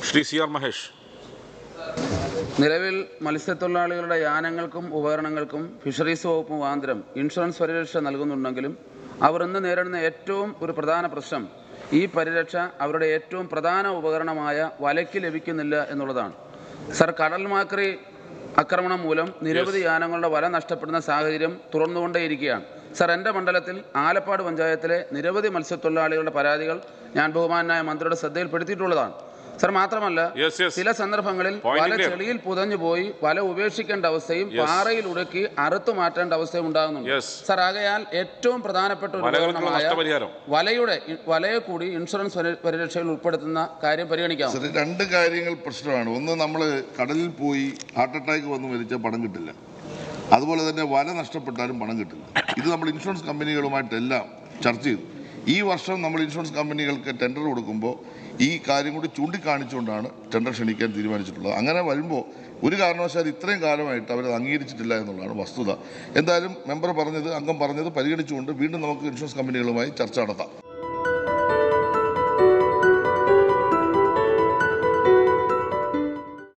Shri C R Mahesh. നിലവിൽ മത്സ്യത്തൊഴിലാളികളുടെ യാനങ്ങൾക്കും ഉപകരണങ്ങൾക്കും fisheries വകുപ്പ് മുഖാന്തരം ഇൻഷുറൻസ് പരിരക്ഷ നൽകുന്നുണ്ടെങ്കിലും അവർ ഇന്ന് നേരിടുന്ന ഏറ്റവും ഒരു പ്രധാന പ്രശ്നം ഈ പരിരക്ഷ അവരുടെ ഏറ്റവും പ്രധാന ഉപകരണമായ വലയ്ക്ക് ലഭിക്കുന്നില്ല എന്നുള്ളതാണ്. സർ, കടൽമാക്രി ആക്രമണം മൂലം നിരവധി യാനങ്ങളുടെ വല നഷ്ടപ്പെടുന്ന സാഹചര്യം തുറന്നുകൊണ്ടേയിരിക്കുകയാണ്. സർ, എൻ്റെ മണ്ഡലത്തിൽ ആലപ്പാട് പഞ്ചായത്തിലെ നിരവധി മത്സ്യത്തൊഴിലാളികളുടെ പരാതികൾ ഞാൻ ബഹുമാനായ മന്ത്രിയുടെ ശ്രദ്ധയിൽപ്പെടുത്തിയിട്ടുള്ളതാണ്. സർ, മാത്രമല്ല ചില സന്ദർഭങ്ങളിൽ വല ചെളിയിൽ പുതഞ്ഞു പോയി വല ഉപേക്ഷിക്കേണ്ട അവസ്ഥയും പാറയിൽ ഉടക്കി അറുത്തു മാറ്റേണ്ട അവസ്ഥയും ഉണ്ടാകുന്നുണ്ട്. സർ, ആകയാൽ ഏറ്റവും പ്രധാനപ്പെട്ട ഒരു ഉപകരണമായ വലയെ കൂടി ഇൻഷുറൻസ് പരിരക്ഷയിൽ ഉൾപ്പെടുത്തുന്ന കാര്യം പരിഗണിക്കാം. രണ്ട് കാര്യങ്ങൾ പ്രശ്നമാണ്. ഒന്ന്, നമ്മൾ കടലിൽ പോയി ഹാർട്ട് അറ്റാക്ക് വന്ന് മരിച്ചാൽ പണം കിട്ടില്ല. അതുപോലെ തന്നെ വല നഷ്ടപ്പെട്ടാലും പണം കിട്ടില്ല. ഇത് നമ്മൾ ഇൻഷുറൻസ് കമ്പനികളുമായിട്ടെല്ലാം ചർച്ച ചെയ്തു. ഈ വർഷം നമ്മൾ ഇൻഷുറൻസ് കമ്പനികൾക്ക് ടെൻഡർ കൊടുക്കുമ്പോൾ ഈ കാര്യം കൂടി ചൂണ്ടിക്കാണിച്ചുകൊണ്ടാണ് ടെൻഡർ ക്ഷണിക്കാൻ തീരുമാനിച്ചിട്ടുള്ളത്. അങ്ങനെ വരുമ്പോൾ ഒരു കാരണവശാലും ഇത്രയും കാലമായിട്ട് അവരത് അംഗീകരിച്ചിട്ടില്ല എന്നുള്ളതാണ് വസ്തുത. എന്തായാലും അംഗം പറഞ്ഞത് പരിഗണിച്ചുകൊണ്ട് വീണ്ടും നമുക്ക് ഇൻഷുറൻസ് കമ്പനികളുമായി ചർച്ച നടത്താം.